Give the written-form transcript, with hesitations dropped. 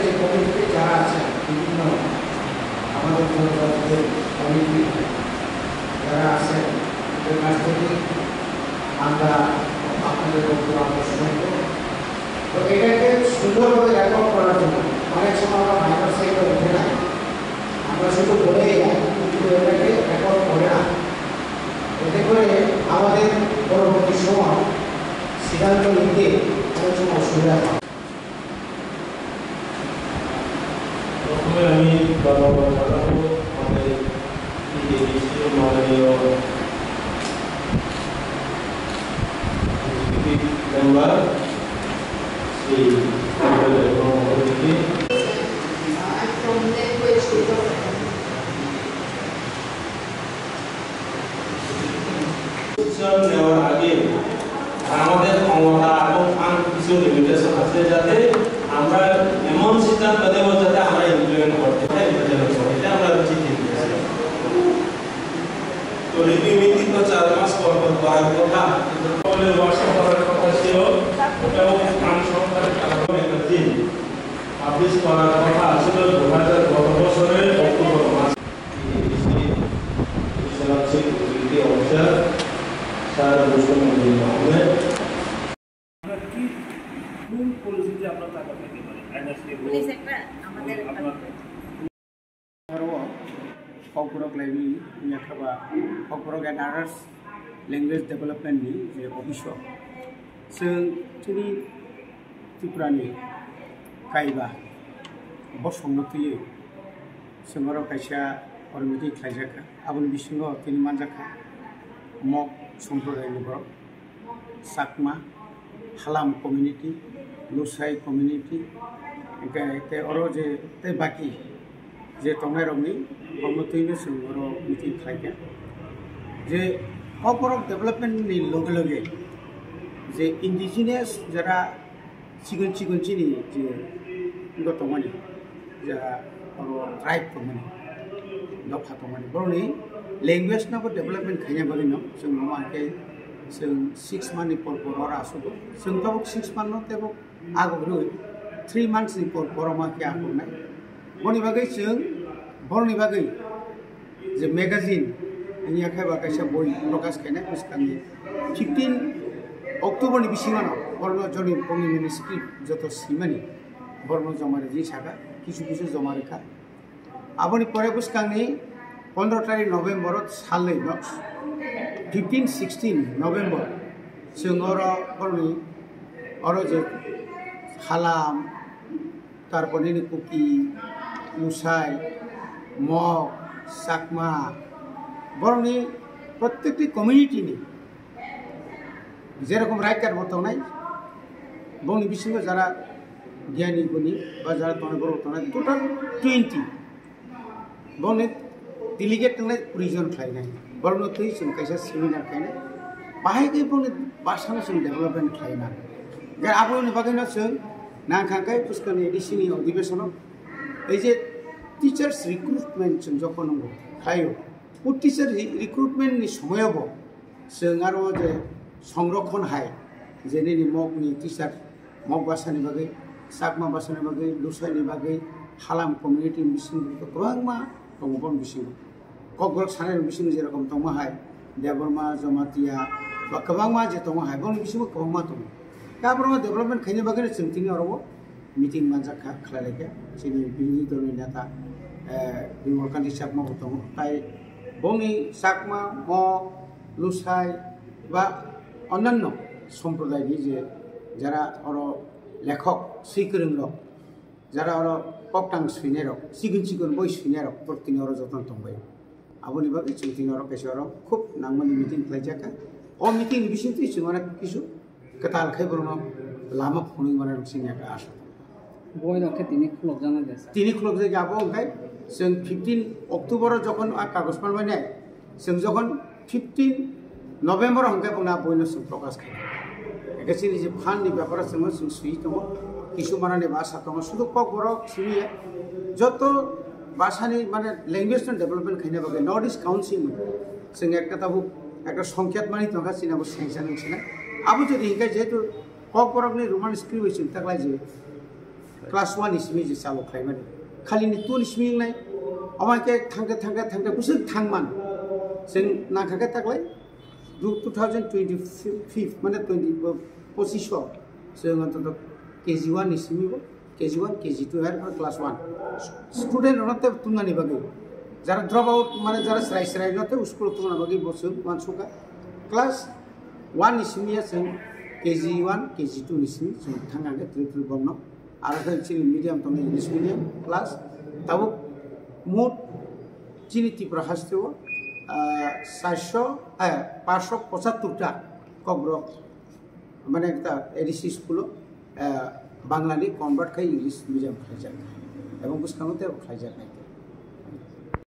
যে কমিটিতে যারা আছেন বিভিন্ন আমাদের কমিটি যারা আছেন ওদের কাছ থেকে আমরা আপনাদের বক্তব্য আমরা শুনব। তো এটাকে সুন্দরভাবে রেকর্ড করার জন্য অনেক সময় আমরা মাইনার সাইডে উঠে না, আমরা শুধু বলেই যাই কিন্তু এটাকে রেকর্ড করে না। এতে করে আমাদের পরবর্তী সময় সিদ্ধান্ত নিতে অনেক সময় অসুবিধা হয়। প্রথমে আমি ধন্যবাদ জানাবো আমাদের মাননীয় মেম্বার শ্রী নেওয়ার আগে আমাদের ক্ষমতা এবং কিছু লিমিটেশন আছে, যাতে আমরা এমন সিদ্ধান্ত দেব যাতে আমরা ইমপ্লিমেন্ট করতে পারি। এটা আমরা ঠিক করেছি। তো রিভিউ মিটিং তো 4 মাস পর করার কথা, বলে বর্ষ করার কথা ছিল, এবং স্থান সরকারের কারণে একটা দিন পাবলিশ করার কথা ছিল 2000 বছরের অক্টোবর মাস। অফিসার স্যার মুসলমান আহমেদ लैंग्वेज डेवलपमेंट ऑफिस जोंनि त्रिपुरानि कायबा बसंनथि जोंरो खायसेया अरमिति खायजाखा आबुनि बिसिङाव तिनि मानजाखा मग सम्प्रदायनि बर' साकमा हालाम कम्युनिटी लुसाई कम्युनिटी के अरो जे ते बाकी जे तंनाय रंनि अरमितिनो जोंरो मिटिं खायगा जे कॉर्पोरेट डेवलपमेंट लगे लगे जे इंडिजिनियस जरा चिकन चिनी जे गतमानी जरा ट्राइब तमानी दफा तमानी बरनी लैंग्वेज ना डेवलपमेंट खाने बाली न जों माके जों 6 मान्थनि पर आसुबो जों तो 6 मान्थ न तेबो आगो 3 मान्थनि पर माके आगोनाय बनि बागै जों बरनि बागै जे magazine ini akhir bakasya boy prokas kena kuskani 15 Oktober ni bisingan borno joni pongi manuscript joto simani borno jomare ji saka kisu jomare ka aboni pore kuskani 15 तारिख November साल no 15-16 November sengoro borni oro je halam tarponi ni kuki lusai mok sakma बरनी प्रत्येकटी community जेरकम writer बतानाय बंनि बिसिङाव जरा ज्ञानी गुणी बा जरा तनाय बर' तनाय total 20 बंनि delegate तनाय prison खायनाय बरनो थै जों खायसा सेमिनार खायनाय बाहाय गै बंनि भाषानो जों डेभलपमेन्ट खायना गे आबोनि बागैनो जों नांखांखाय पुस्कनि एडिसिनि अधिवेशनाव এই যে टीचर्स रिक्रुटमेन्ट जों जखन खायो टीचर रिक्रुटमेंट समय जो जे संरक्षण है जेने मगनी टीचर मग भाषानि बागै साकमा भाषानि बागै लुसाइनि बागै हालाम कम्युनिटी बिसिं गोबां दङ बिसिं ककब्रक सानाय बिसिं जेरकम दङ हाय देबरमा जमातिया बा गोबां जे दङ हाय बन बिसिं गोबां दङ गाब्रमा डेभलपमेंट खायनि बागै जोंथिनि अरबो मिटिं मानजाखा खालायलायगा जोंनि बिनि दलनि नेता बिमल कान्ति साकमा दङ ताय बंनि साकमा मग लुसाई बा अन्यान्य सम्प्रदायनि जे जरा लेखक सिकरंग जरा पक्टां सुइनाय सिगुन बय सुइनाय प्रतिनि जतन दंबाय आबोनि बागै जोंथिनि कैसे खूब नांगौनि मिटिं खालायजाखा अ मिटिं बिसिंथि जोंना किसु कताल खायबरनो लामा फुनि माने जोंनि आशा बय नखे तिनि खुलक जाय आबो ओंखाय जों 15 अक्टोबर जखन कागज बानायनाय जों जखन 15 नवेम्बर हंखाय बुंना बयनो जों प्रकाश खालामो एकासिनि जे फाननि ब्यापार जों सुइ दङ किसुमाननि भाषा दङ शुद्ध बर' सुइया जत भाषानि माने लैंग्वेज डेवलपमेंट खायना बागै नॉर्थ ईस्ट काउंसिल जों एक संख्यात मानि दङ सिनाबो सेंसन नोंसिना आबो जदि हिंखाय जेहेतु ककबरकनि रोमान स्क्रिप्ट हइसिम ताकलाय जे क्लास 1 इसिमि जे चालु खालामनाय खालिनि 2 इसिमि नाय अमाके थांगे बुसु थांमान जों नाखाके ताकलाय 2025 माने 25 जों अन्तत KG1 इसिमिबो KG1 KG2 आरो क्लास 1 स्टुडेन्ट नते तुमनानि बागै जरा ड्रप आउट माने जरा स्राय नते स्कुल तुमना बागै बसो मानसुका क्लास 1 इसिमिया जों KG1 KG2 इसिमि जों थांगांगे ट्रिपल बमनो आरो जों मिडियाम तने इंग्लिश मिडियाम क्लास ताबो मोट चिनि तिप्रा हास्तेव 575टा ककबरक माने একটা एडिसि स्कुल बांग्लानि कन्भार्ट खाय इंग्लिश मिडियाम खालायजानाय এবং বুঝখানোতে খাইজানাय